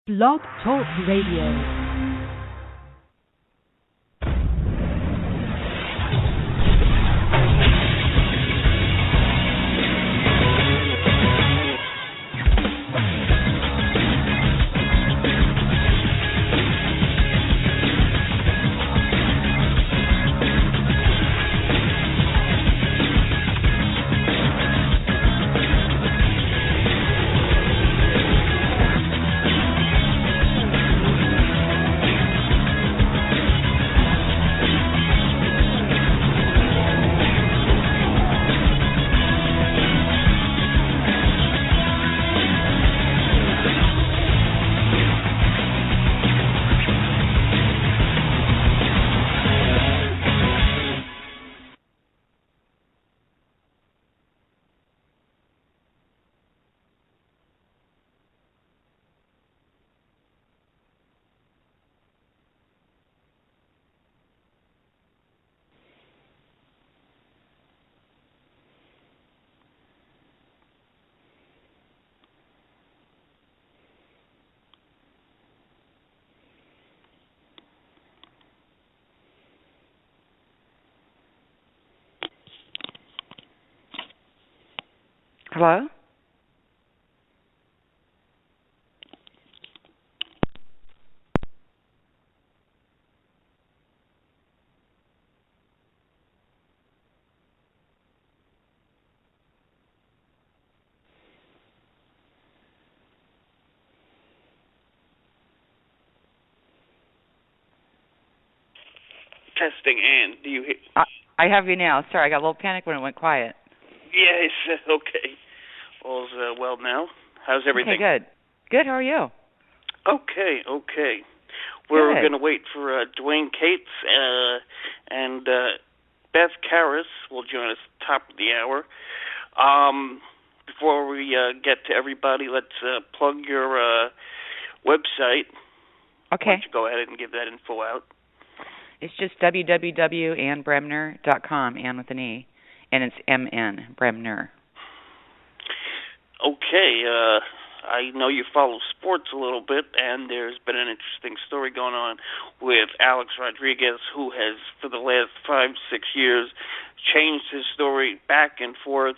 Blog Talk Radio. Hello? Testing, Ann. Do you hear? I have you now. Sorry, I got a little panic when it went quiet. Yes, okay. All's well now. How's everything? Okay, good. Good, how are you? Okay. We're Good. going to wait for Dwayne Cates and Beth Karras will join us top of the hour. Before we get to everybody, let's plug your website. Okay. Why don't you go ahead and give that info out? It's just www.annbremner.com, Ann with an E, and it's M-N, Bremner. Okay, I know you follow sports a little bit, and there's been an interesting story going on with Alex Rodriguez, who has, for the last 5-6 years, changed his story back and forth.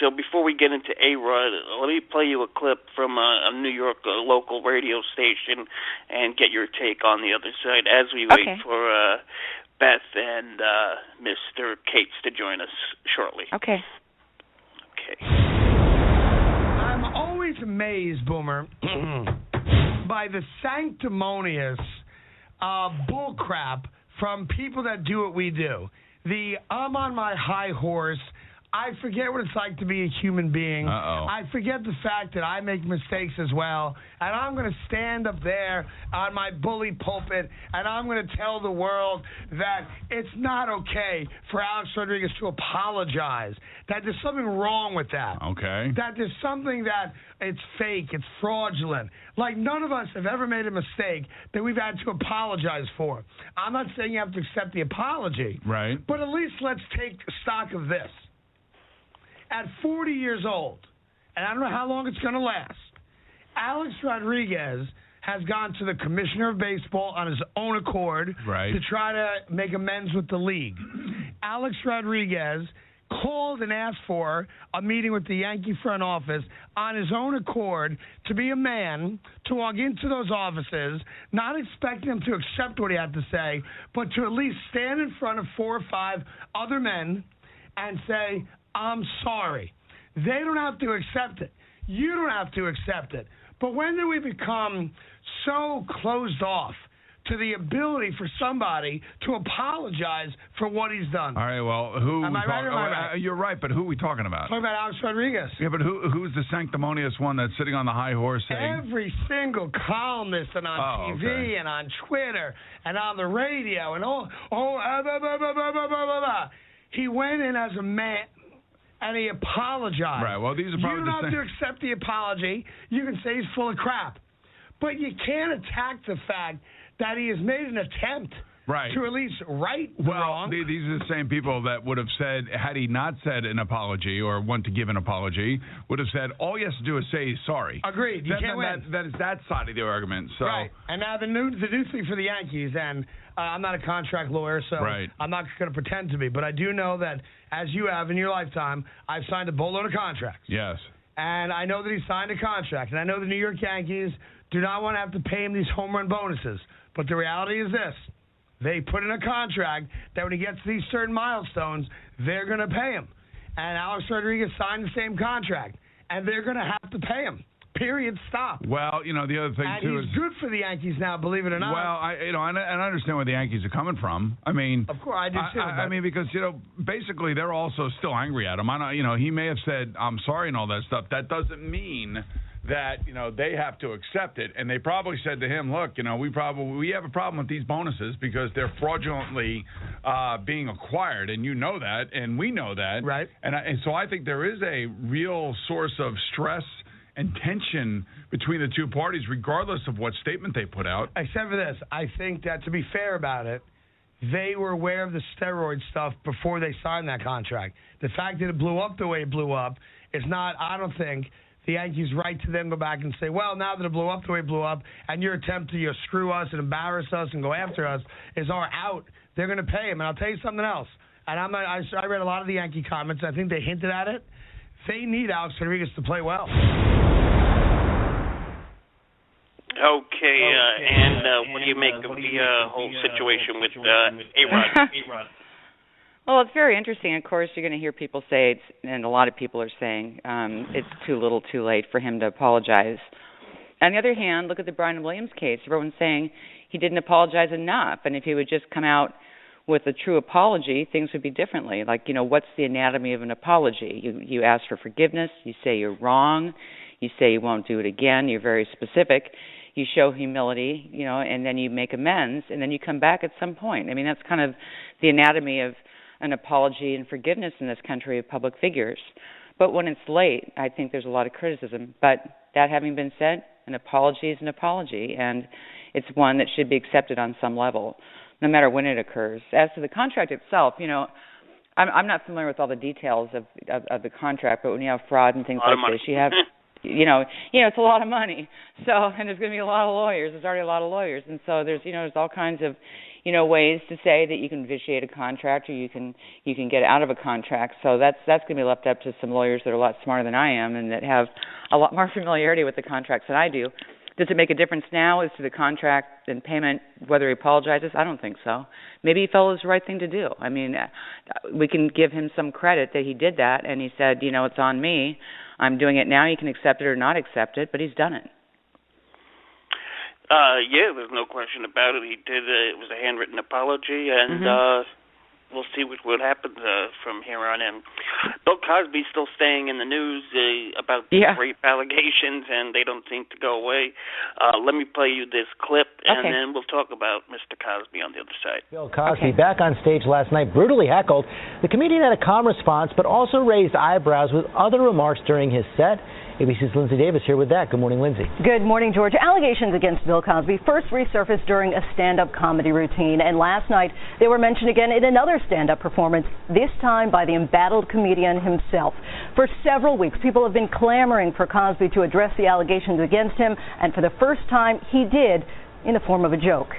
So before we get into A-Rod, let me play you a clip from a New York local radio station and get your take on the other side as we wait for Beth and Mr. Cates to join us shortly. Okay. I'm always amazed, Boomer, by the sanctimonious bullcrap from people that do what we do. I'm on my high horse. I forget what it's like to be a human being. I forget the fact that I make mistakes as well. And I'm going to stand up there on my bully pulpit, and I'm going to tell the world that it's not okay for Alex Rodriguez to apologize, that there's something wrong with that. Okay. That there's something that it's fake, it's fraudulent. Like, none of us have ever made a mistake that we've had to apologize for. I'm not saying you have to accept the apology. Right. But at least let's take stock of this. At 40 years old, and I don't know how long it's going to last, Alex Rodriguez has gone to the commissioner of baseball on his own accord to try to make amends with the league. Alex Rodriguez called and asked for a meeting with the Yankee front office on his own accord to be a man, to walk into those offices, not expecting them to accept what he had to say, but to at least stand in front of 4 or 5 other men and say, I'm sorry. They don't have to accept it. You don't have to accept it. But when do we become so closed off to the ability for somebody to apologize for what he's done? All right, well, who... Am I right or am I right? You're right, but who are we talking about? Talking about Alex Rodriguez. Yeah, but who's the sanctimonious one that's sitting on the high horse saying... Every single columnist and on TV and on Twitter and on the radio and he went in as a man... and he apologized. Right, well, these are probably you don't have to accept the apology. You can say he's full of crap. But you can't attack the fact that he has made an attempt Right. to at least right the wrong. These are the same people that would have said, had he not said an apology or want to give an apology, would have said, all he has to do is say he's sorry. Agreed. You can't win. That is that side of the argument. So. Right. And now the new thing for the Yankees, and I'm not a contract lawyer, so I'm not going to pretend to be, but I do know that, as you have in your lifetime, I've signed a boatload of contracts. Yes. And I know that he signed a contract, and I know the New York Yankees do not want to have to pay him these home run bonuses. But the reality is this. They put in a contract that when he gets these certain milestones, they're going to pay him. And Alex Rodriguez signed the same contract, and they're going to have to pay him. Period. Stop. Well, the other thing, and too, he's good for the Yankees now, believe it or not. Well, I understand where the Yankees are coming from. I mean, of course, I do too. I mean, because, basically they're also still angry at him. He may have said, I'm sorry and all that stuff. That doesn't mean that, they have to accept it. And they probably said to him, look, we have a problem with these bonuses because they're fraudulently being acquired. And you know that, and we know that. Right. And so I think there is a real source of stress and tension between the two parties, regardless of what statement they put out. Except for this, I think that, to be fair about it, they were aware of the steroid stuff before they signed that contract. The fact that it blew up the way it blew up is not, I don't think, the Yankees' right to then go back and say, well, now that it blew up the way it blew up, and your attempt to screw us and embarrass us and go after us is our out, they're going to pay him. And I'll tell you something else. And I read a lot of the Yankee comments. I think they hinted at it. They need Alex Rodriguez to play well. Okay, and what do you make of the whole situation with A-Rod? Well, it's very interesting. Of course, you're going to hear people say, and a lot of people are saying, it's too little too late for him to apologize. On the other hand, look at the Brian Williams case. Everyone's saying he didn't apologize enough, and if he would just come out with a true apology, things would be differently. Like, what's the anatomy of an apology? You ask for forgiveness. You say you're wrong. You say you won't do it again. You're very specific. You show humility, and then you make amends, and then you come back at some point. I mean, that's kind of the anatomy of an apology and forgiveness in this country of public figures. But when it's late, I think there's a lot of criticism. But that having been said, an apology is an apology, and it's one that should be accepted on some level, no matter when it occurs. As to the contract itself, I'm not familiar with all the details of the contract, but when you have fraud and things like this, you have, it's a lot of money. So, and there's going to be a lot of lawyers. There's already a lot of lawyers, and so there's all kinds of, ways to say that you can vitiate a contract or you can get out of a contract. So that's going to be left up to some lawyers that are a lot smarter than I am and that have a lot more familiarity with the contracts than I do. Does it make a difference now as to the contract and payment, whether he apologizes? I don't think so. Maybe he felt it was the right thing to do. I mean, we can give him some credit that he did that, and he said, it's on me. I'm doing it now. You can accept it or not accept it, but he's done it. Yeah, there's no question about it. He did. It was a handwritten apology, and we'll see what happens from here on in. Bill Cosby's still staying in the news about the rape allegations, and they don't seem to go away. Let me play you this clip, and then we'll talk about Mr. Cosby on the other side. Bill Cosby back on stage last night, brutally heckled. The comedian had a calm response, but also raised eyebrows with other remarks during his set. ABC's Lindsay Davis here with that. Good morning, Lindsay. Good morning, George. Allegations against Bill Cosby first resurfaced during a stand-up comedy routine, and last night they were mentioned again in another stand-up performance, this time by the embattled comedian himself. For several weeks, people have been clamoring for Cosby to address the allegations against him, and for the first time, he did, in the form of a joke.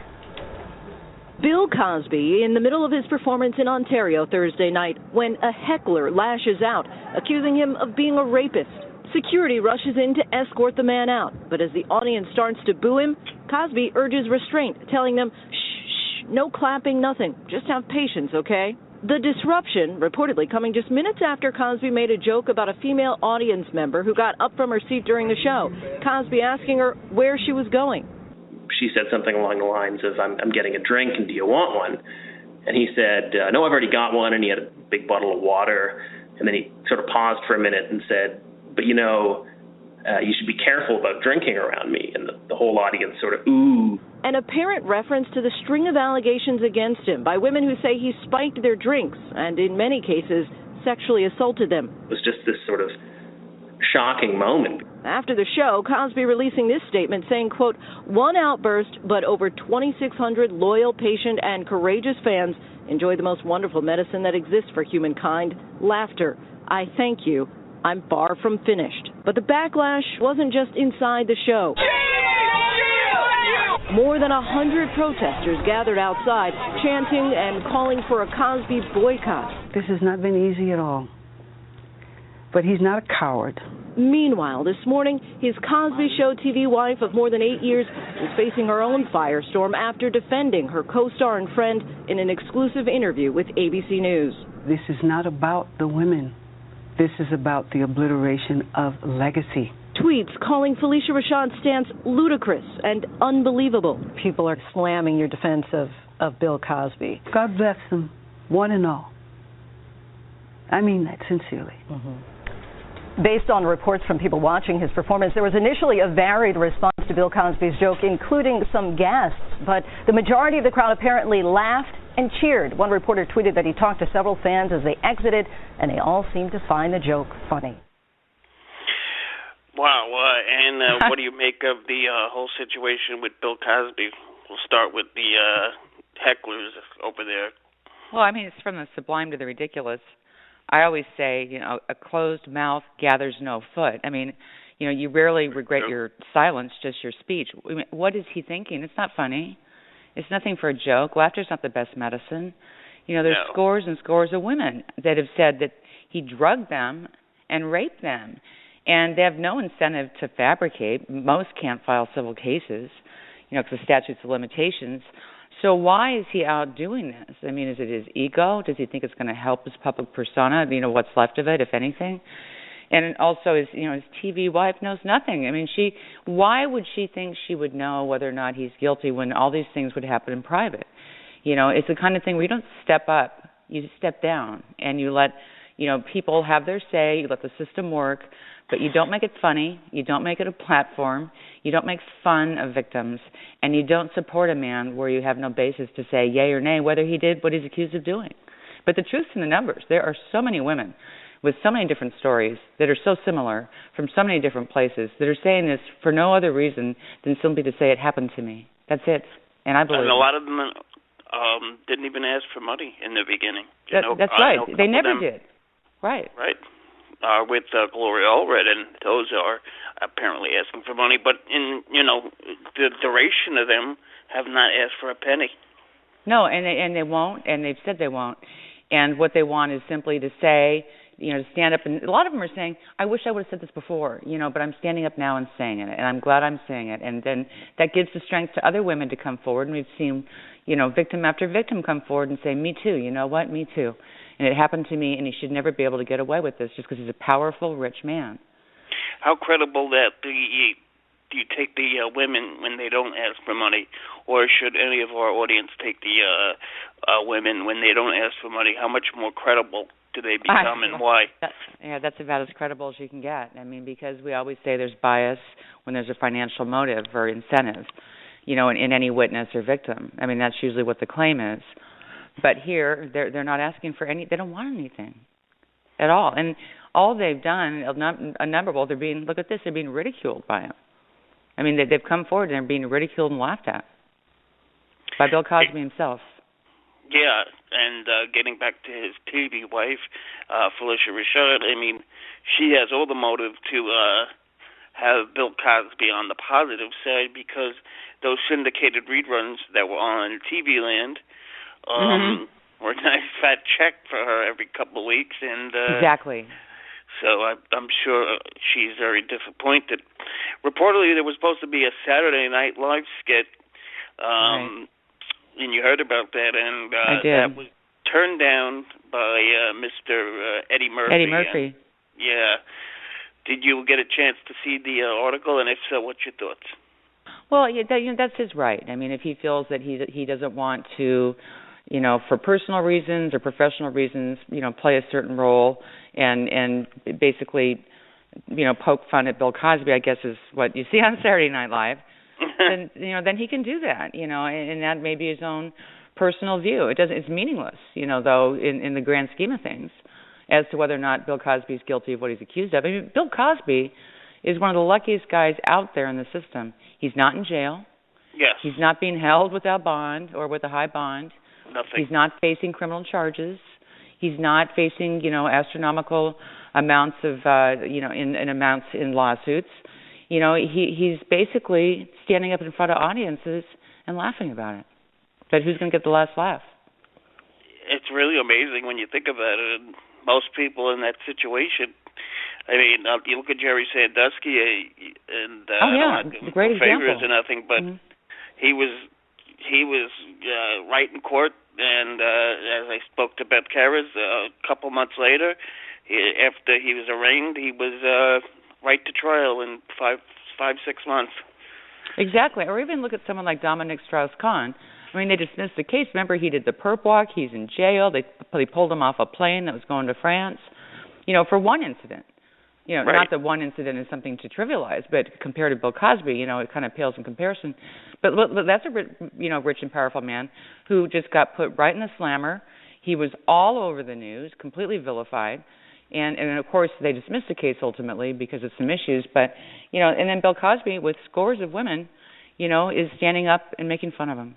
Bill Cosby, in the middle of his performance in Ontario Thursday night, when a heckler lashes out, accusing him of being a rapist. Security rushes in to escort the man out, but as the audience starts to boo him, Cosby urges restraint, telling them, shh, no clapping, nothing, just have patience, okay? The disruption, reportedly coming just minutes after Cosby made a joke about a female audience member who got up from her seat during the show, Cosby asking her where she was going. She said something along the lines of, I'm getting a drink, and do you want one? And he said, no, I've already got one, and he had a big bottle of water, and then he sort of paused for a minute and said, but you should be careful about drinking around me. And the whole audience sort of, ooh. An apparent reference to the string of allegations against him by women who say he spiked their drinks and, in many cases, sexually assaulted them. It was just this sort of shocking moment. After the show, Cosby releasing this statement saying, quote, "One outburst, but over 2,600 loyal, patient, and courageous fans enjoy the most wonderful medicine that exists for humankind, laughter. I thank you. I'm far from finished." But the backlash wasn't just inside the show. More than 100 protesters gathered outside, chanting and calling for a Cosby boycott. This has not been easy at all. But he's not a coward. Meanwhile, this morning, his Cosby Show TV wife of more than 8 years is facing her own firestorm after defending her co-star and friend in an exclusive interview with ABC News. This is not about the women. This is about the obliteration of legacy. Tweets calling Felicia Rashad's stance ludicrous and unbelievable. People are slamming your defense of Bill Cosby. God bless them, one and all. I mean that sincerely. Based on reports from people watching his performance, there was initially a varied response to Bill Cosby's joke, including some gasps, but the majority of the crowd apparently laughed and cheered. One reporter tweeted that he talked to several fans as they exited, and they all seemed to find the joke funny. Wow, and what do you make of the whole situation with Bill Cosby? We'll start with the hecklers over there. Well, I mean, it's from the sublime to the ridiculous. I always say, a closed mouth gathers no foot. I mean, you rarely regret your silence, just your speech. I mean, what is he thinking? It's not funny. It's nothing for a joke. Laughter's not the best medicine. There's scores and scores of women that have said that he drugged them and raped them. And they have no incentive to fabricate. Most can't file civil cases, because of statutes of limitations. So why is he out doing this? I mean, is it his ego? Does he think it's going to help his public persona? What's left of it, if anything? And also, his TV wife knows nothing. I mean, why would she think she would know whether or not he's guilty when all these things would happen in private? It's the kind of thing where you don't step up, you step down, and you let, people have their say, you let the system work, but you don't make it funny, you don't make it a platform, you don't make fun of victims, and you don't support a man where you have no basis to say yay or nay whether he did what he's accused of doing. But the truth's in the numbers. There are so many women with so many different stories that are so similar from so many different places that are saying this for no other reason than simply to say it happened to me. That's it. And I believe a lot of them didn't even ask for money in the beginning. That's right. They never did. Right. Right. With Gloria Allred, and those are apparently asking for money. But the duration of them have not asked for a penny. No, and they won't, and they've said they won't. And what they want is simply to say, to stand up. And a lot of them are saying, "I wish I would have said this before, but I'm standing up now and saying it, and I'm glad I'm saying it." And then that gives the strength to other women to come forward. And we've seen, victim after victim come forward and say, "Me too. You know what? Me too. And it happened to me, and he should never be able to get away with this just because he's a powerful, rich man." How credible that do you take the women when they don't ask for money, or should any of our audience take the women when they don't ask for money? How much more credible do they become, and why? That's about as credible as you can get. I mean, because we always say there's bias when there's a financial motive or incentive, in any witness or victim. I mean, that's usually what the claim is. But here, they're not asking for they don't want anything at all. And all they've done, they're being, look at this, they're being ridiculed by him. I mean, they've come forward and they're being ridiculed and laughed at by Bill Cosby himself. Yeah, and getting back to his TV wife, Felicia Rashad, I mean, she has all the motive to have Bill Cosby on the positive side, because those syndicated reruns that were on TV Land, or a nice fat check for her every couple of weeks, and exactly. So I'm sure she's very disappointed. Reportedly, there was supposed to be a Saturday Night Live skit, right. And you heard about that, and I did. That was turned down by Mr. Eddie Murphy. Eddie Murphy. Yeah. Did you get a chance to see the article, and if so, what's your thoughts? Well, that's his right. I mean, if he feels that he doesn't want to, for personal reasons or professional reasons, play a certain role and basically, poke fun at Bill Cosby, I guess is what you see on Saturday Night Live, then he can do that, and that may be his own personal view. It's meaningless, though, in the grand scheme of things. as to whether or not Bill Cosby is guilty of what he's accused of. I mean, Bill Cosby is one of the luckiest guys out there in the system. He's not in jail. Yes. He's not being held without bond or with a high bond. Nothing. He's not facing criminal charges. He's not facing, astronomical amounts of, in amounts in lawsuits. He's basically standing up in front of audiences and laughing about it. But who's going to get the last laugh? It's really amazing when you think about it. And most people in that situation, I mean, you look at Jerry Sandusky, and a great favors example. or nothing, but he was right in court. And as I spoke to Beth Karras a couple months later, after he was arraigned, he was right to trial in 6 months. Exactly. Or even look at someone like Dominic Strauss-Kahn. I mean, they dismissed the case. Remember, he did the perp walk. He's in jail. They pulled him off a plane that was going to France, for one incident. Right. Not that one incident is something to trivialize, but compared to Bill Cosby, it kind of pales in comparison. But that's a rich and powerful man who just got put right in the slammer. He was all over the news, completely vilified, and of course they dismissed the case ultimately because of some issues. But and then Bill Cosby, with scores of women, is standing up and making fun of him.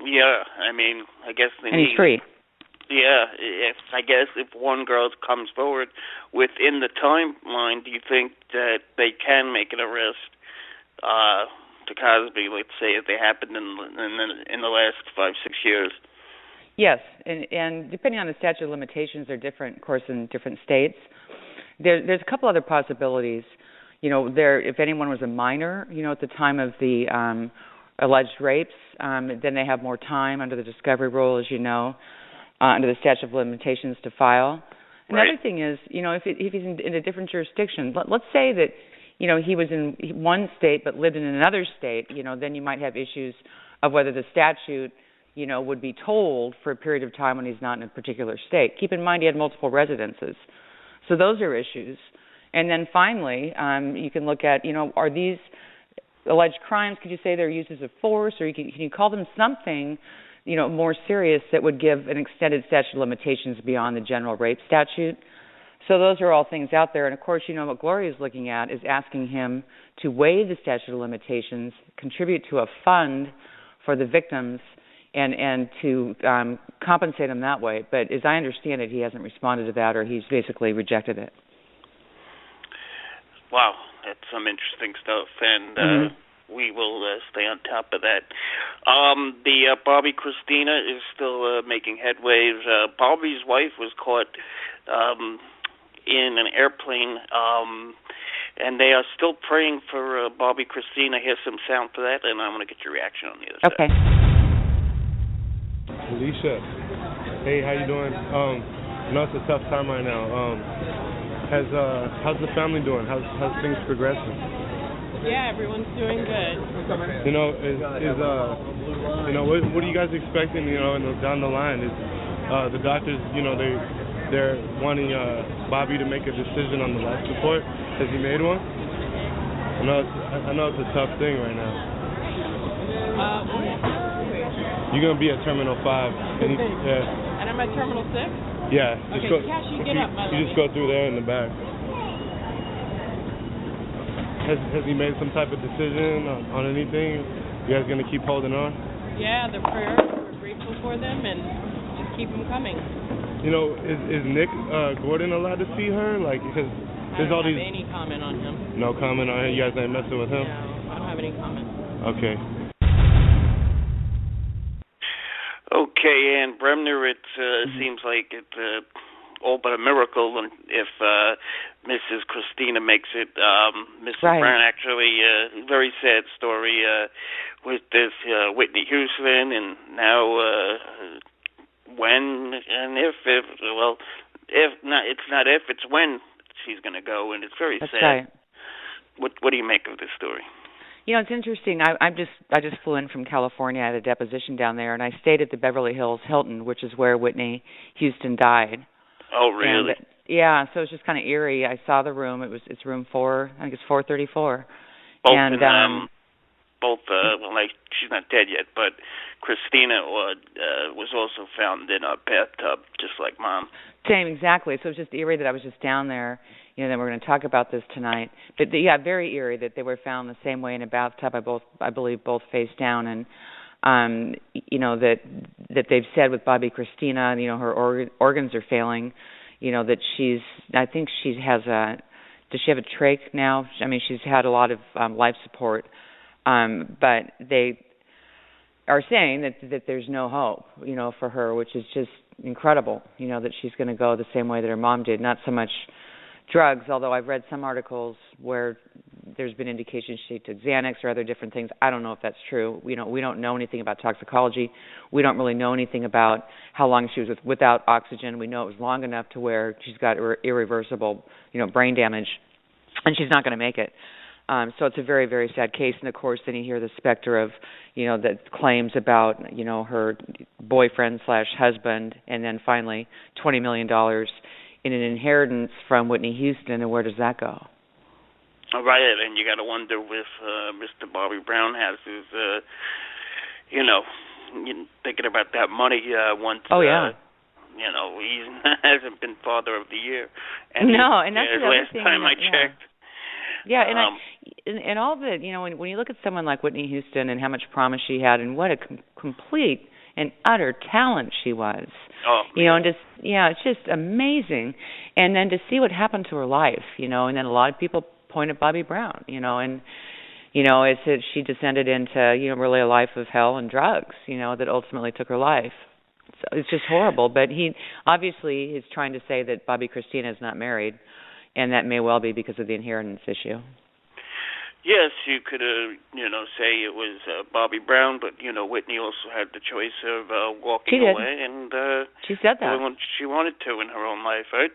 Yeah, I mean, I guess and he's free. Yeah, if one girl comes forward within the timeline, do you think that they can make an arrest to Cosby? Let's say if they happened in the last 5-6 years. Yes, and depending on the statute of limitations, they're different, of course, in different states. There's a couple other possibilities. If anyone was a minor, at the time of the alleged rapes, then they have more time under the discovery rule, as you know. Under the statute of limitations to file. Another thing is, if he's in a different jurisdiction, let's say that, he was in one state but lived in another state, then you might have issues of whether the statute, would be told for a period of time when he's not in a particular state. Keep in mind he had multiple residences. So those are issues. And then finally, you can look at, are these alleged crimes, could you say they're uses of force, or can you call them something more serious that would give an extended statute of limitations beyond the general rape statute? So those are all things out there. And, of course, what Gloria is looking at is asking him to waive the statute of limitations, contribute to a fund for the victims, and to compensate them that way. But as I understand it, he hasn't responded to that, or he's basically rejected it. Wow, that's some interesting stuff. And we will stay on top of that. The Bobby Christina is still making headways. Bobby's wife was caught in an airplane, and they are still praying for Bobby Christina. Here's some sound for that, and I want to get your reaction on the other side. Alicia, hey, how you doing? I know it's a tough time right now. How's the family doing? How's things progressing? Yeah, everyone's doing good. What are you guys expecting? Down the line, is the doctors, they're wanting Bobby to make a decision on the life support. Has he made one? I know it's a tough thing right now. You're gonna be at Terminal 5. And I'm at Terminal 6. Yeah. Cash, you get up. You just go through there in the back. Has he made some type of decision on anything? You guys gonna keep holding on? Yeah, the prayers. We're grateful for them, and just keep them coming. Is Nick Gordon allowed to see her? Because there's all these. I don't have any comment on him. No comment on him. You guys ain't messing with him? No, I don't have any comment. Okay. Okay, and Bremner, it seems like it's all but a miracle if Mrs. Christina makes it. Mrs. Brown, actually, very sad story with this Whitney Houston, and now when and if it's when she's going to go, and it's very sad. Right. What do you make of this story? It's interesting. I just flew in from California. I had a deposition down there, and I stayed at the Beverly Hills Hilton, which is where Whitney Houston died. Oh, really? And, yeah, so it's just kind of eerie. I saw the room. It's room 4. I think it's 434. She's not dead yet, but Christina was also found in a bathtub, just like Mom. Same, exactly. So it's just eerie that I was just down there. That we're going to talk about this tonight. But very eerie that they were found the same way in a bathtub. I believe both face down, and that they've said with Bobby Christina, her organs are failing. I think she has does she have a trach now? I mean, she's had a lot of life support, but they are saying that there's no hope, for her, which is just incredible. That she's going to go the same way that her mom did. Not so much drugs, although I've read some articles where there's been indications she took Xanax or other different things. I don't know if that's true. We don't know anything about toxicology. We don't really know anything about how long she was without oxygen. We know it was long enough to where she's got irreversible, brain damage, and she's not going to make it. So it's a very, very sad case. And, of course, then you hear the specter of, that claims about, her boyfriend/husband, and then finally $20 million in an inheritance from Whitney Houston. And where does that go? All right, and you got to wonder if Mr. Bobby Brown has his, thinking about that money once. Oh, yeah. He hasn't been Father of the Year. And that's the other last thing. time I checked. Yeah, and all the, when you look at someone like Whitney Houston and how much promise she had and what a complete and utter talent she was. Oh, and it's just amazing. And then to see what happened to her life, and then a lot of people point at Bobby Brown, and it's that she descended into, really a life of hell and drugs, that ultimately took her life. So it's just horrible. But he obviously is trying to say that Bobby Christina is not married, and that may well be because of the inheritance issue. Yes, you could, say it was Bobby Brown, but, Whitney also had the choice of walking away, and she said that she wanted to in her own life, right?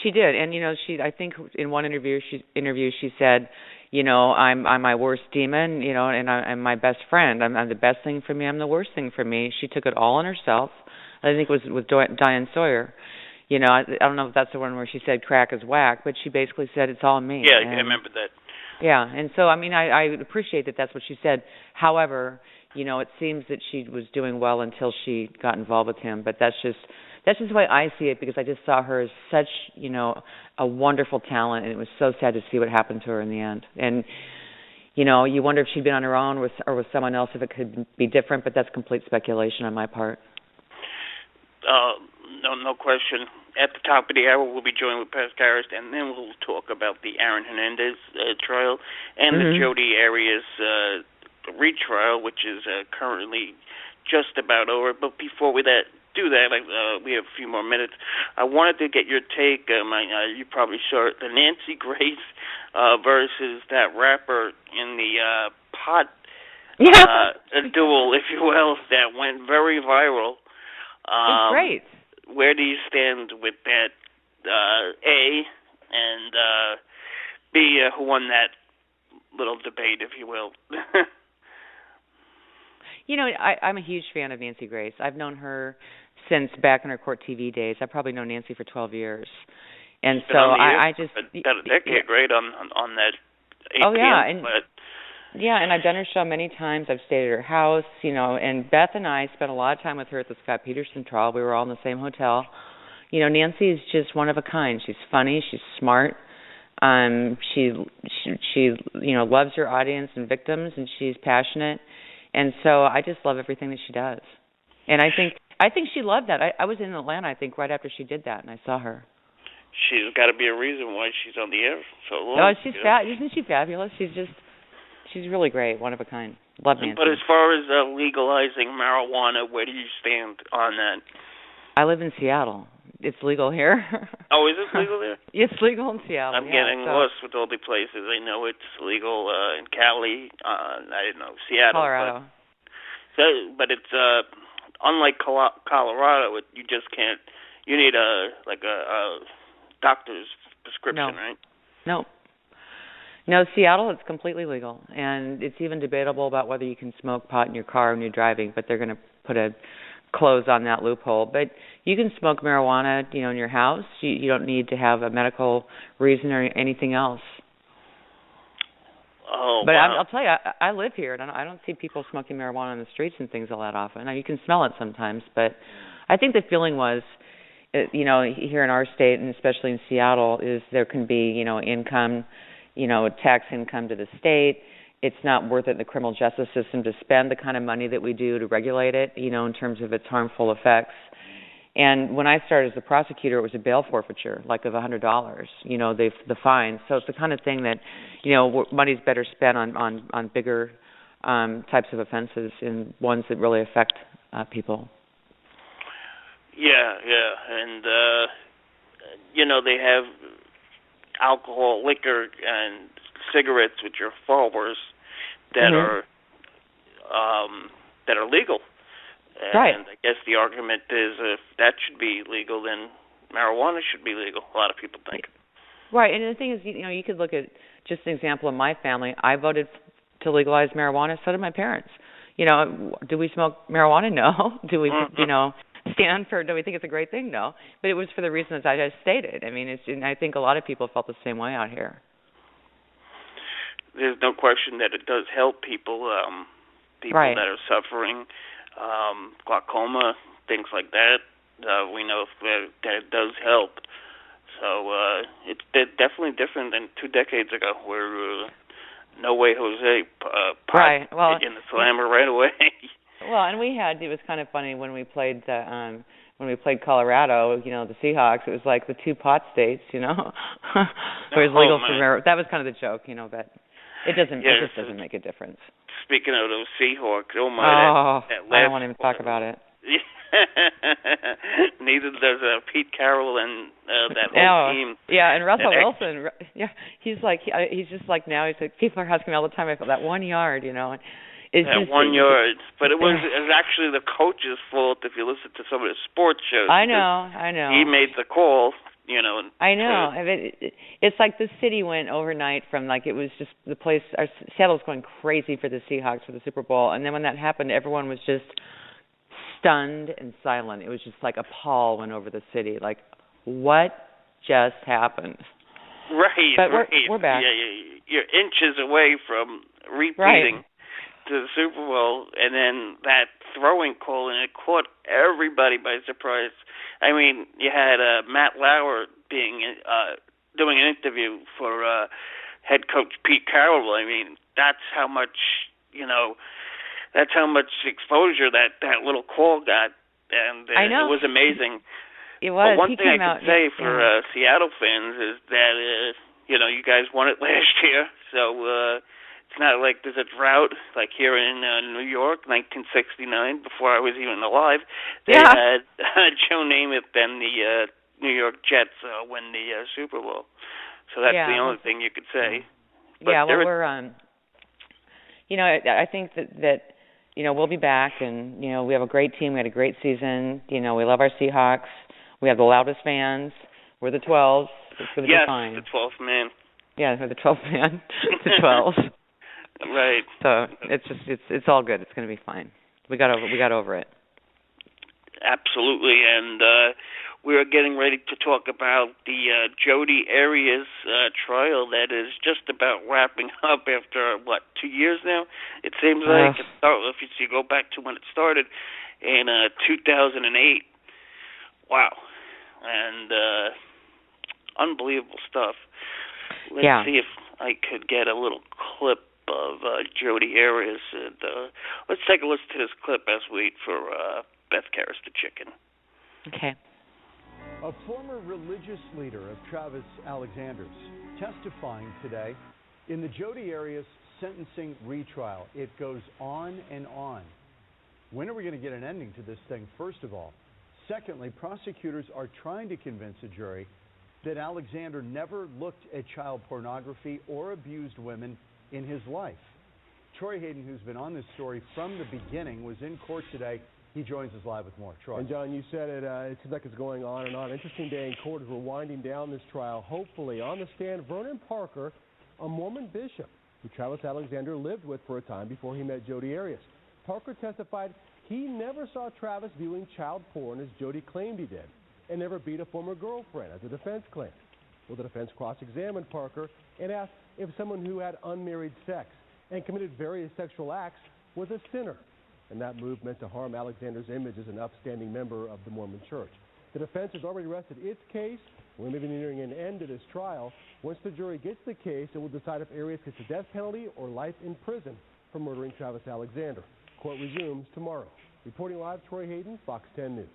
She did, and I think in one interview she said, I'm my worst demon, and I'm my best friend. I'm the best thing for me. I'm the worst thing for me. She took it all on herself. I think it was with Diane Sawyer. I don't know if that's the one where she said crack is whack, but she basically said it's all me. Yeah, I remember that. Yeah, and so I appreciate that that's what she said. However, it seems that she was doing well until she got involved with him. But that's just the way I see it, because I just saw her as such, a wonderful talent, and it was so sad to see what happened to her in the end. And you wonder if she'd been on her own or with someone else, if it could be different. But that's complete speculation on my part. No question. At the top of the hour, we'll be joined with Pascaris, and then we'll talk about the Aaron Hernandez trial and the Jodi Arias retrial, which is currently just about over. But before we do that, we have a few more minutes. I wanted to get your take. You probably saw it, the Nancy Grace versus that rapper in the pot duel, if you will, that went very viral. It's great. Where do you stand with that, A, and B, who won that little debate, if you will? I'm a huge fan of Nancy Grace. I've known her since back in her Court TV days. I've probably known Nancy for 12 years. And so I just... About a decade, right, on that 8 Oh, yeah, PM, and I've done her show many times. I've stayed at her house, and Beth and I spent a lot of time with her at the Scott Peterson trial. We were all in the same hotel. Nancy is just one of a kind. She's funny. She's smart. She loves her audience and victims, and she's passionate. And so I just love everything that she does. And I think she loved that. I was in Atlanta, I think, right after she did that, and I saw her. She's got to be a reason why she's on the air so long. Oh, isn't she fabulous? She's really great, one of a kind. Love Nancy. But as far as legalizing marijuana, where do you stand on that? I live in Seattle. It's legal here. Oh, is it legal there? It's legal in Seattle. I'm getting lost with all the places. I know it's legal in Cali. I don't know, Seattle. Colorado. But it's unlike Colorado. You just can't. You need a doctor's prescription, right? No, Seattle, it's completely legal, and it's even debatable about whether you can smoke pot in your car when you're driving, but they're going to put a close on that loophole. But you can smoke marijuana, in your house. You don't need to have a medical reason or anything else. Oh, but wow. I'll tell you, I live here, and I don't see people smoking marijuana on the streets and things all that often. Now, you can smell it sometimes, but I think the feeling was, here in our state and especially in Seattle, is there can be, income, tax income to the state. It's not worth it in the criminal justice system to spend the kind of money that we do to regulate it, in terms of its harmful effects. And when I started as a prosecutor, it was a bail forfeiture, like of $100, the fine. So it's the kind of thing that, money's better spent on bigger types of offenses and ones that really affect people. Yeah, and they have alcohol, liquor, and cigarettes, which are followers that are legal. And right. I guess the argument is if that should be legal, then marijuana should be legal. A lot of people think. Right, and the thing is, you could look at just an example of my family. I voted to legalize marijuana. So did my parents. Do we smoke marijuana? No. Do we, stand for? Do we think it's a great thing? No. But it was for the reasons I just stated. I mean, I think a lot of people felt the same way out here. There's no question that it does help people. Right. That are suffering. Glaucoma, things like that. We know that it does help. So it's definitely different than 2 decades ago, where no way Jose pot right. Well, in the slammer right away. Well, and it was kind of funny when we played Colorado, the Seahawks. It was like the 2 pot states, where it was legal for marijuana. That was kind of the joke, but it doesn't. Yeah, it just doesn't make a difference. Speaking of those Seahawks, that I don't want to even talk about it. Neither does Pete Carroll and that whole team. Yeah, and Russell Wilson. Yeah, he's just like now. He's like, people are asking me all the time. I felt that 1 yard, It's that just, 1 yard, but it was actually the coach's fault. If you listen to some of the sports shows, I know. He made the call, I know. It's like the city went overnight from it was just the place. Seattle's going crazy for the Seahawks for the Super Bowl, and then when that happened, everyone was just stunned and silent. It was just like a pall went over the city. Like, what just happened? Right, but right. We're back. Yeah, you're inches away from repeating. Right. To the Super Bowl, and then that throwing call, and it caught everybody by surprise. I mean, you had Matt Lauer doing an interview for head coach Pete Carroll. I mean, that's how much exposure that little call got, and I know. It was amazing. It was. But one thing I can say for Seattle fans is that you guys won it last year, so. It's not like there's a drought like here in New York, 1969, before I was even alive. They had Joe Namath and the New York Jets win the Super Bowl. So that's the only thing you could say. But we're I think that we'll be back, and we have a great team. We had a great season. We love our Seahawks. We have the loudest fans. We're the 12s. It's going to be fine. Yes, the 12th man. Yeah, we're the 12th man. The 12s. Right. So it's all good. It's going to be fine. We got over it. Absolutely, and we are getting ready to talk about the Jodi Arias trial that is just about wrapping up after 2 years now. It seems like if you go back to when it started in 2008. Wow, and unbelievable stuff. Let's see if I could get a little clip of Jodi Arias. And, let's take a listen to this clip as we wait for Beth Karras the Chicken. Okay. A former religious leader of Travis Alexander's testifying today in the Jodi Arias sentencing retrial. It goes on and on. When are we going to get an ending to this thing, first of all? Secondly, prosecutors are trying to convince a jury that Alexander never looked at child pornography or abused women in his life. Troy Hayden, who's been on this story from the beginning, was in court today. He joins us live with more. Troy. And John, you said it seems like it's going on and on. Interesting day in court as we're winding down this trial. Hopefully, on the stand, Vernon Parker, a Mormon bishop who Travis Alexander lived with for a time before he met Jodi Arias. Parker testified he never saw Travis viewing child porn as Jodi claimed he did, and never beat a former girlfriend, as the defense claimed. Well, the defense cross-examined Parker and asked if someone who had unmarried sex and committed various sexual acts was a sinner. And that move meant to harm Alexander's image as an upstanding member of the Mormon Church. The defense has already rested its case. We're maybe nearing an end to this trial. Once the jury gets the case, it will decide if Arias gets the death penalty or life in prison for murdering Travis Alexander. Court resumes tomorrow. Reporting live, Troy Hayden, Fox 10 News.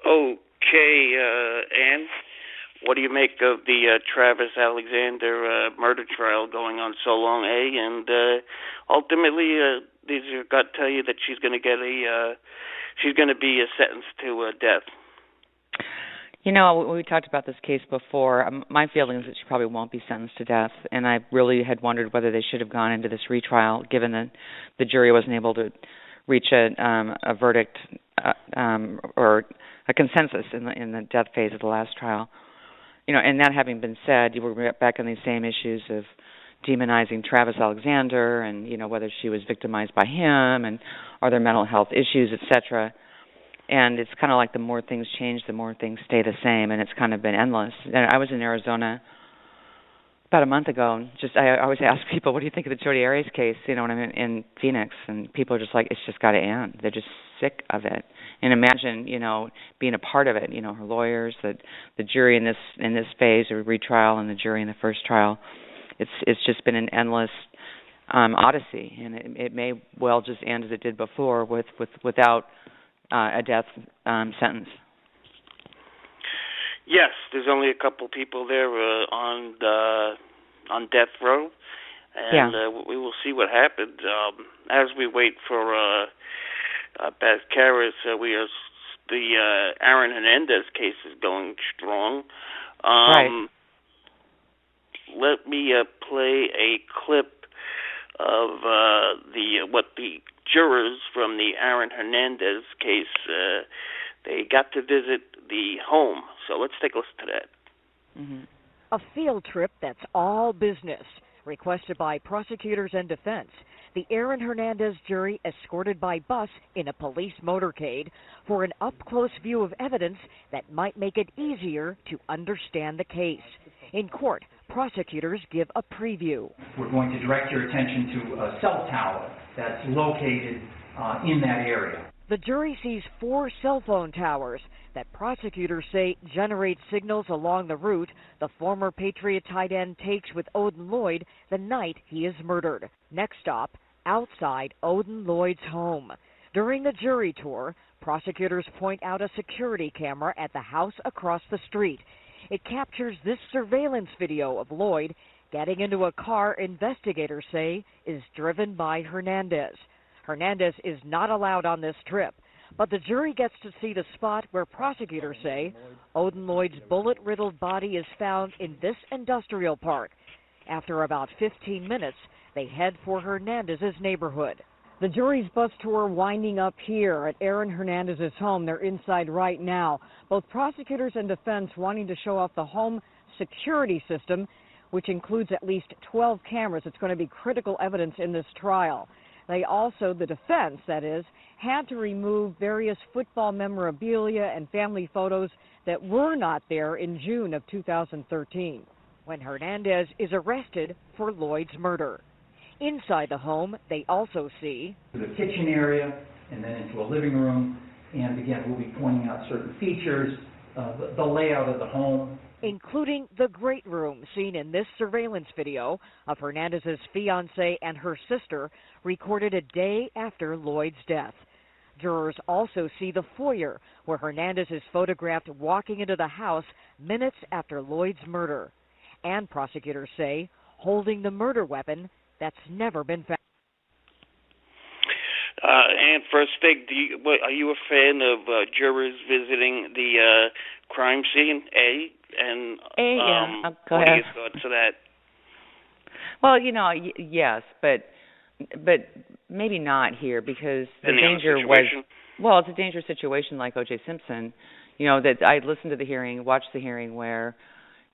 Okay, Ann, what do you make of the Travis Alexander murder trial going on so long, And ultimately, these have got to tell you that she's going to get she's going to be sentenced to death. You know, we talked about this case before. My feeling is that she probably won't be sentenced to death, and I really had wondered whether they should have gone into this retrial, given that the jury wasn't able to reach a verdict or a consensus in the death phase of the last trial. You know, and that having been said, you were back on these same issues of demonizing Travis Alexander, and you know whether she was victimized by him, and are there mental health issues, etc. And it's kind of like the more things change, the more things stay the same, and it's kind of been endless. And I was in Arizona about a month ago, and I always ask people, what do you think of the Jodi Arias case, you know, when I'm in Phoenix? And people are just like, it's just got to end. They're just sick of it. And imagine, you know, being a part of it, you know, her lawyers, the jury in this phase, or retrial, and the jury in the first trial. It's just been an endless odyssey, and it may well just end as it did before without a death sentence. Yes, there's only a couple people there on death row, and we will see what happens. As we wait for Beth Karras, the Aaron Hernandez case is going strong. Right. Let me play a clip of what the jurors from the Aaron Hernandez case, they got to visit the home. So let's take a listen to that. Mm-hmm. A field trip that's all business, requested by prosecutors and defense. The Aaron Hernandez jury escorted by bus in a police motorcade for an up-close view of evidence that might make it easier to understand the case. In court, prosecutors give a preview. We're going to direct your attention to a cell tower that's located in that area. The jury sees 4 cell phone towers that prosecutors say generate signals along the route the former Patriot tight end takes with Odin Lloyd the night he is murdered. Next stop, outside Odin Lloyd's home. During the jury tour, prosecutors point out a security camera at the house across the street. It captures this surveillance video of Lloyd getting into a car investigators say is driven by Hernandez. Hernandez is not allowed on this trip, but the jury gets to see the spot where prosecutors say Odin Lloyd's bullet-riddled body is found in this industrial park. After about 15 minutes, they head for Hernandez's neighborhood. The jury's bus tour winding up here at Aaron Hernandez's home. They're inside right now. Both prosecutors and defense wanting to show off the home security system, which includes at least 12 cameras. It's going to be critical evidence in this trial. They also, the defense, that is, had to remove various football memorabilia and family photos that were not there in June of 2013, when Hernandez is arrested for Lloyd's murder. Inside the home, they also see the kitchen area and then into a living room. And again, we'll be pointing out certain features, the layout of the home, including the great room seen in this surveillance video of Hernandez's fiancée and her sister, recorded a day after Lloyd's death. Jurors also see the foyer, where Hernandez is photographed walking into the house minutes after Lloyd's murder. And prosecutors say holding the murder weapon that's never been found. And first thing, are you a fan of jurors visiting the crime scene? Yeah. Go what ahead. are your thoughts of that? Well, you know, yes, but maybe not here, because the danger was, well, it's a dangerous situation like O.J. Simpson. You know, that I listened to the hearing, watched the hearing where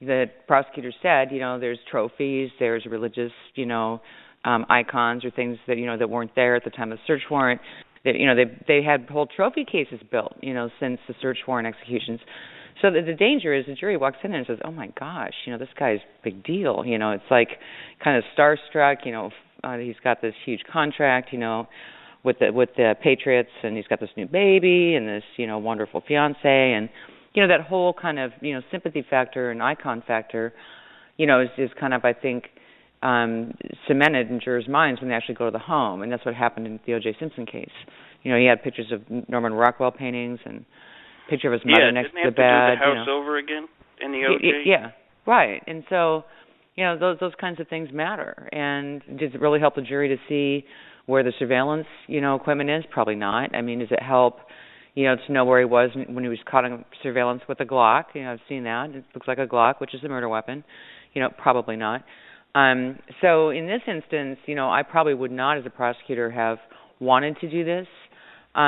the prosecutor said, you know, there's trophies, there's religious, you know, icons or things that, you know, that weren't there at the time of the search warrant. That, you know, they had whole trophy cases built, you know, since the search warrant executions. So the danger is the jury walks in and says, oh my gosh, you know, this guy's a big deal. You know, it's like kind of starstruck, you know, he's got this huge contract, you know, with the Patriots, and he's got this new baby and this, you know, wonderful fiance, and you know, that whole kind of, you know, sympathy factor and icon factor, you know, is kind of, I think, cemented in jurors' minds when they actually go to the home, and that's what happened in the O.J. Simpson case. You know, he had pictures of Norman Rockwell paintings and a picture of his mother next to the bed. Yeah, didn't they have to do the house over again in the O.J.? Yeah, right. And so, you know, those kinds of things matter. And does it really help the jury to see where the surveillance, you know, equipment is? Probably not. I mean, does it help, you know, to know where he was when he was caught on surveillance with a Glock? You know, I've seen that. It looks like a Glock, which is a murder weapon. You know, probably not. So in this instance, you know, I probably would not, as a prosecutor, have wanted to do this. But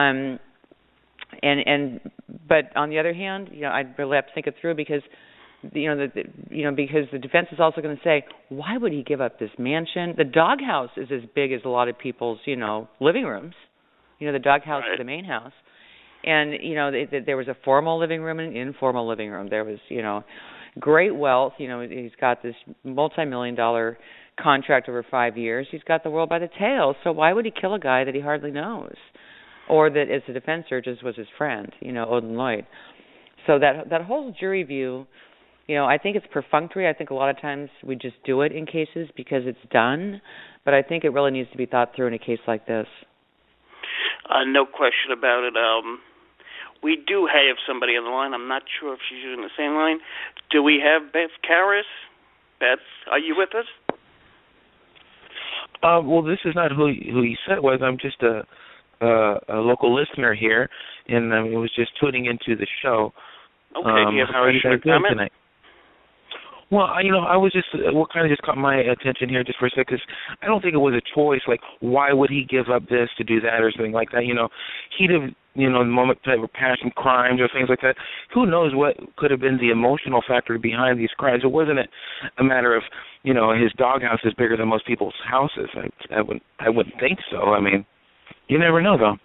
on the other hand, you know, I'd really have to think it through because, because the defense is also going to say, why would he give up this mansion? The doghouse is as big as a lot of people's, you know, living rooms. You know, the doghouse is the main house. And, you know, there was a formal living room and an informal living room. There was, you know, great wealth. You know, he's got this multi-million-dollar contract over 5 years. He's got the world by the tail. So why would he kill a guy that he hardly knows? Or that, as the defense urges, was his friend, you know, Odin Lloyd. So that whole jury view, you know, I think it's perfunctory. I think a lot of times we just do it in cases because it's done. But I think it really needs to be thought through in a case like this. No question about it. We do have somebody on the line. I'm not sure if she's in the same line. Do we have Beth Karras? Beth, are you with us? Well, this is not who you said it was. I'm just a local listener here, and I was just tuning into the show. Okay, do you have how are you guys doing tonight? Well, I was just what kind of just caught my attention here just for a second, because I don't think it was a choice. Like, why would he give up this to do that or something like that? You know, he'd have, the moment type of passion crimes or things like that. Who knows what could have been the emotional factor behind these crimes? It wasn't a matter of, his doghouse is bigger than most people's houses. I wouldn't think so. I mean, you never know, though.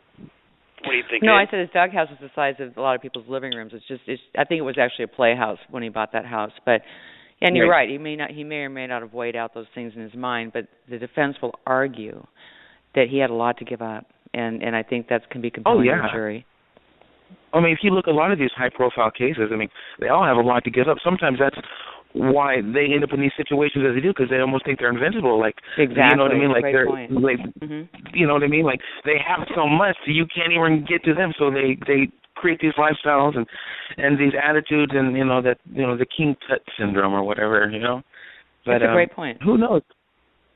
What do you think? No, I said his doghouse is the size of a lot of people's living rooms. I think it was actually a playhouse when he bought that house, but. And you're right. He may or may not have weighed out those things in his mind, but the defense will argue that he had a lot to give up, and I think that can be compelling to the jury. I mean, if you look at a lot of these high-profile cases, I mean, they all have a lot to give up. Sometimes that's why they end up in these situations as they do, because they almost think they're invincible. Like, exactly. You know what I mean? Like Great they're point. like, you know what I mean? Like they have so much, so you can't even get to them. So they create these lifestyles and these attitudes, and the King Tut syndrome or whatever, But, that's a great point. Who knows?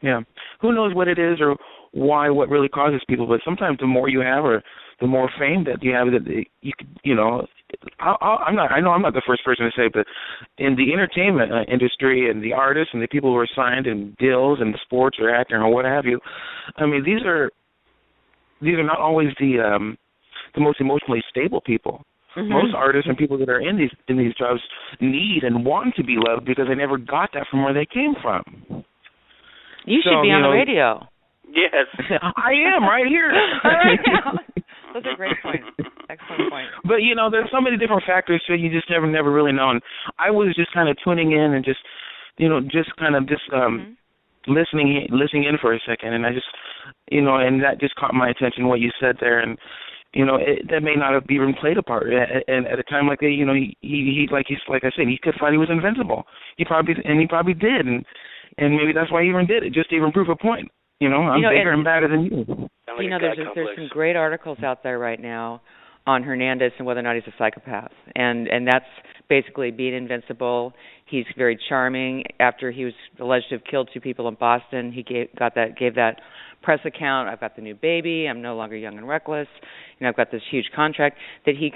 Yeah, who knows what it is or what really causes people? But sometimes the more you have, or the more fame that you have, that you could, I'm not the first person to say, but in the entertainment industry and the artists and the people who are signed in deals and sports or acting or what have you, I mean, these are not always the most emotionally stable people. Mm-hmm. Most artists and people that are in these jobs need and want to be loved because they never got that from where they came from. You should be on the radio. Yes. I am right here. Right now. Those are great points. Excellent point. But, there's so many different factors, so you just never really know. And I was just kind of tuning in and just listening in for a second. And I just, and that just caught my attention, what you said there. And, that may not have even played a part. And at a time like that, he like I said, he could find he was invincible. He probably did. And maybe that's why he even did it, just to even prove a point. I'm bigger and badder than you. There's some great articles out there right now on Hernandez and whether or not he's a psychopath. And that's basically being invincible. He's very charming. After he was alleged to have killed 2 people in Boston, he gave that press account. I've got the new baby. I'm no longer young and reckless. I've got this huge contract that he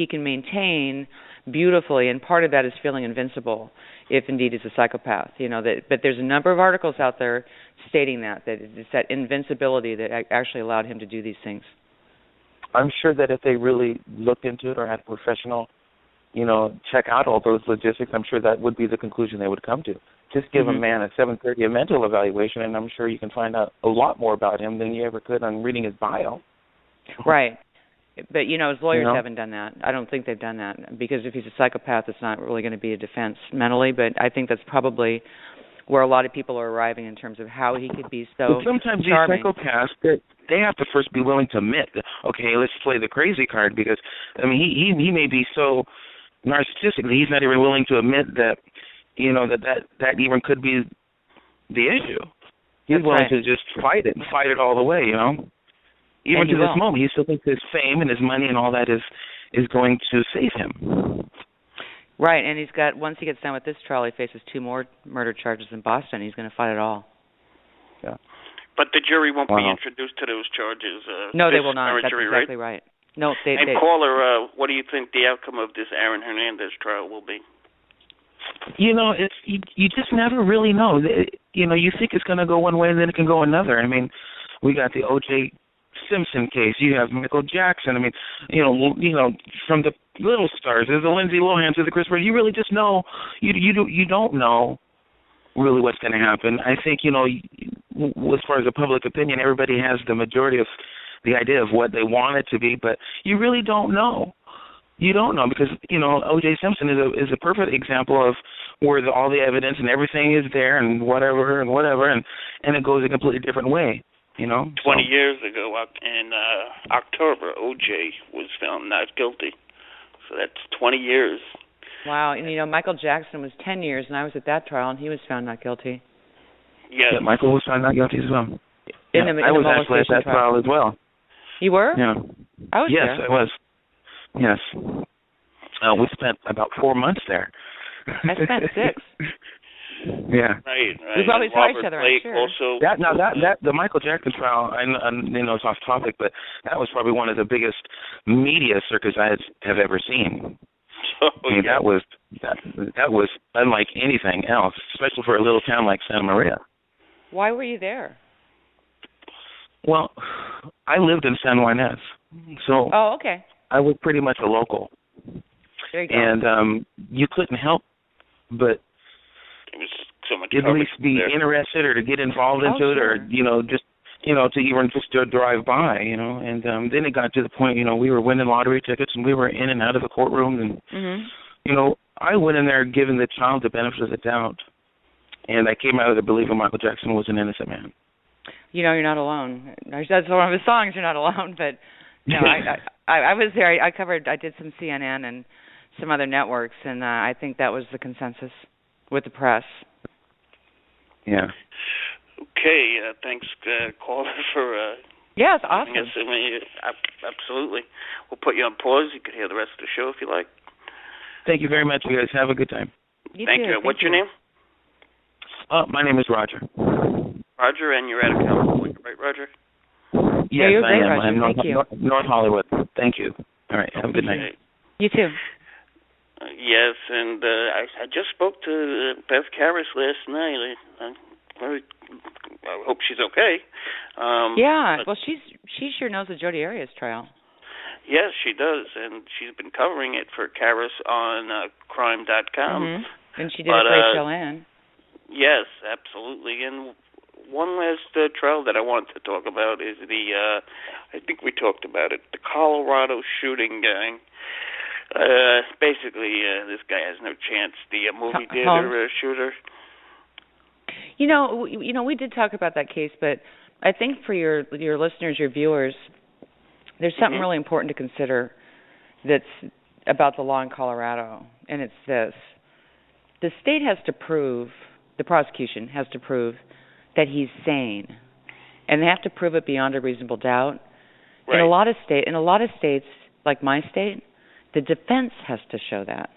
can maintain beautifully, and part of that is feeling invincible if indeed he's a psychopath. But there's a number of articles out there stating that it's that invincibility that actually allowed him to do these things. I'm sure that if they really looked into it or had a professional, check out all those logistics, I'm sure that would be the conclusion they would come to. Just give a man at 7:30 a mental evaluation, and I'm sure you can find out a lot more about him than you ever could on reading his bio. Right. But, his lawyers haven't done that. I don't think they've done that, because if he's a psychopath, it's not really going to be a defense mentally. But I think that's probably where a lot of people are arriving in terms of how he could be so But sometimes charming. these psychopaths, they have to first be willing to admit that, okay, let's play the crazy card, because, I mean, he may be so narcissistic that he's not even willing to admit that, you know, that even could be the issue. He's willing to just fight it all the way, you know. Even to this moment, he still thinks his fame and his money and all that is going to save him. Right, and once he gets done with this trial, he faces 2 more murder charges in Boston. He's going to fight it all. Yeah. But the jury won't be introduced to those charges. No, they will not. That's exactly right. No, they. Caller, what do you think the outcome of this Aaron Hernandez trial will be? You know, it's you just never really know. You know, you think it's going to go one way and then it can go another. I mean, we got the O.J. Simpson case. You have Michael Jackson. I mean, you know, from the little stars, there's the Lindsay Lohans, to the Chris Brown. You really just know. You don't know really what's going to happen. I think, you know, as far as the public opinion, everybody has the majority of the idea of what they want it to be, but you really don't know. You don't know, because, you know, O.J. Simpson is a perfect example of where all the evidence and everything is there and whatever, and it goes a completely different way, you know. 20 years ago, in October, O.J. was found not guilty. So that's 20 years. Wow, and, you know, Michael Jackson was 10 years, and I was at that trial, and he was found not guilty. Yes. Yeah, Michael was found not guilty as well. I was actually at that trial as well. You were? Yeah. I was there. Yes, I was. Yes. We spent about 4 months there. I spent 6. Yeah. Right. We probably saw each other, I'm sure. Also, the Michael Jackson trial, I know it's off topic, but that was probably one of the biggest media circus I have ever seen. I mean, that was unlike anything else, especially for a little town like Santa Maria. Why were you there? Well, I lived in San Juanes, so okay. I was pretty much a local. There you go. And you couldn't help but it was so much at least be interested or to get involved into it, or to even just to drive by, and then it got to the point, we were winning lottery tickets and we were in and out of the courtroom, and I went in there giving the child the benefit of the doubt, and I came out of there believing Michael Jackson was an innocent man. You're not alone. That's one of his songs, "You're Not Alone," but no, I was there. I did some CNN and some other networks, and I think that was the consensus with the press. Yeah. Okay. Thanks, caller, for. Yeah, it's awesome. Absolutely. We'll put you on pause. You can hear the rest of the show if you like. Thank you very much, you guys. Have a good time. Thank you. What's your name? My name is Roger. Roger, and you're out of California, right, Roger? Yes, you're I great, am. Roger. I'm Thank you. North Hollywood. Thank you. All right. Have a good night. You too. Yes, and I just spoke to Beth Karras last night. I hope she's okay. Well, she sure knows the Jodi Arias trial. Yes, she does, and she's been covering it for Karras on crime.com. Mm-hmm. And she did it for HLN. Yes, absolutely. And one last trial that I want to talk about is I think we talked about it, the Colorado shooting gang. Basically, this guy has no chance. The movie theater shooter. We did talk about that case, but I think for your listeners, your viewers, there's something really important to consider that's about the law in Colorado, and it's this. The state has to prove, the prosecution has to prove that he's sane, and they have to prove it beyond a reasonable doubt. Right. In a lot of states, like my state, the defense has to show that,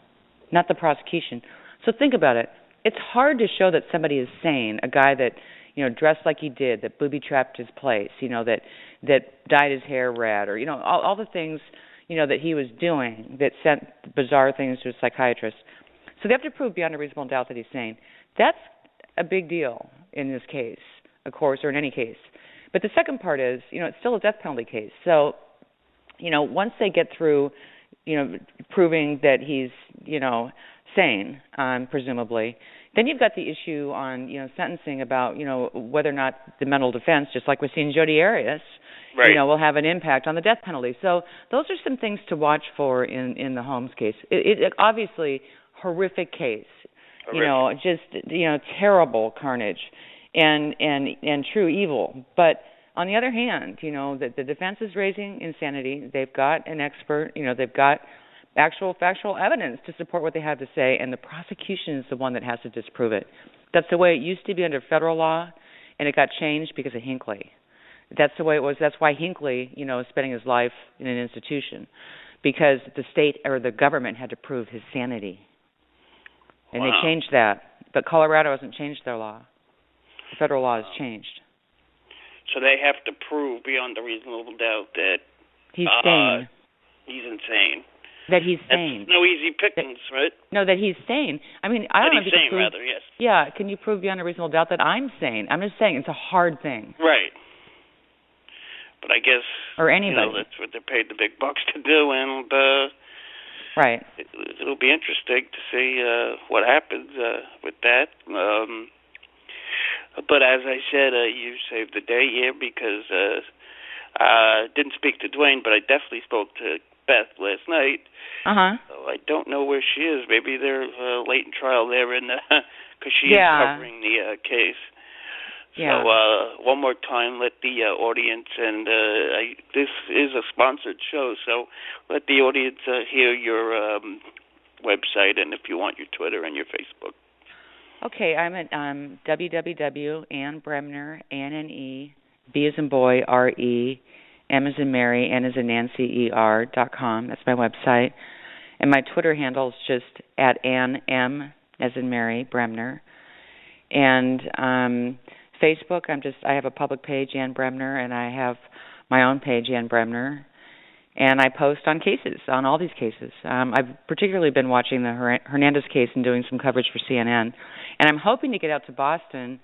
not the prosecution. So think about it. It's hard to show that somebody is sane, a guy that, dressed like he did, that booby-trapped his place, that dyed his hair red, or, all the things, that he was doing that sent bizarre things to a psychiatrist. So they have to prove beyond a reasonable doubt that he's sane. That's a big deal in this case, of course, or in any case. But the second part is, it's still a death penalty case. So, once they get through, proving that he's, sane, presumably, then you've got the issue on, sentencing about, whether or not the mental defense, just like we've seen Jodi Arias, will have an impact on the death penalty. So those are some things to watch for in the Holmes case. It obviously horrific case. terrible carnage and true evil. But on the other hand, the defense is raising insanity. They've got an expert, they've got actual factual evidence to support what they have to say, and the prosecution is the one that has to disprove it. That's the way it used to be under federal law, and it got changed because of Hinckley. That's the way it was. That's why Hinckley, is spending his life in an institution, because the state or the government had to prove his sanity. And they changed that. But Colorado hasn't changed their law. The federal law has changed. So they have to prove beyond a reasonable doubt that he's sane. He's insane. That he's sane. That's no easy pickings, right? No, that he's sane. I mean, I don't know if you can prove, rather, yes. Yeah, can you prove beyond a reasonable doubt that I'm sane? I'm just saying it's a hard thing. Right. But I guess or anybody. That's what they're paid the big bucks to do, and right. It'll be interesting to see what happens with that. But as I said, you saved the day here because I didn't speak to Dwayne, but I definitely spoke to Beth last night. So I don't know where she is. Maybe they're late in trial there, because she is covering the case. Yeah. So one more time, let the audience, and this is a sponsored show, so let the audience hear your website and if you want your Twitter and your Facebook. Okay, I'm at www.AnnBremner, ANNE, B as in boy, R-E, M as in Mary, N as in Nancy, ER.com. That's my website. And my Twitter handle is just at Ann M as in Mary, Bremner. And Facebook, I have a public page, Ann Bremner, and I have my own page, Ann Bremner, and I post on cases, on all these cases. I've particularly been watching the Hernandez case and doing some coverage for CNN, and I'm hoping to get out to Boston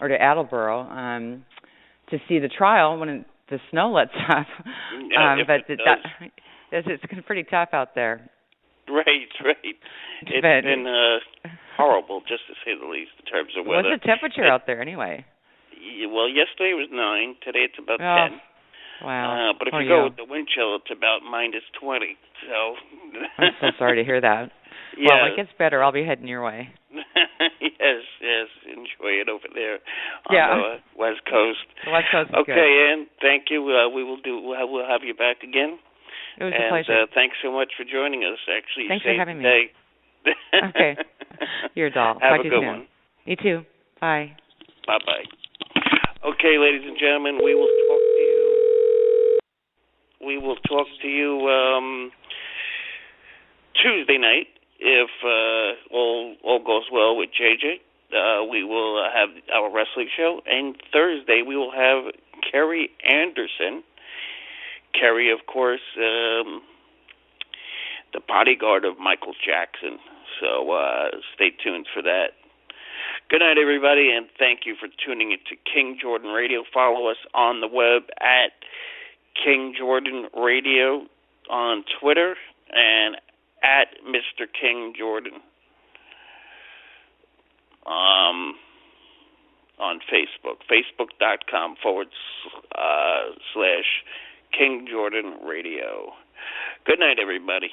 or to Attleboro to see the trial when the snow lets up. But it's pretty tough out there. Right. It's been horrible, just to say the least, in terms of weather. What's the temperature out there anyway? Well, yesterday was 9. Today it's about 10. Wow. But if you go with the wind chill, it's about -20. So I'm so sorry to hear that. Yeah. Well, it gets better. I'll be heading your way. Yes. Enjoy it over there on the West Coast. The West Coast is good. Ann, thank you. We'll have you back again. It was a pleasure. Thanks so much for joining us. Actually, thanks for having me. Okay. You're a doll. Have Talk a to you good soon. one. You too. Bye. Bye-bye. Okay, ladies and gentlemen, we will talk to you. We will talk to you Tuesday night if all goes well with JJ. We will have our wrestling show, and Thursday we will have Kerry Anderson. Kerry, of course, the bodyguard of Michael Jackson. So stay tuned for that. Good night, everybody, and thank you for tuning into King Jordan Radio. Follow us on the web at King Jordan Radio on Twitter and at Mr. King Jordan on Facebook. Facebook.com/King Jordan Radio. Good night, everybody.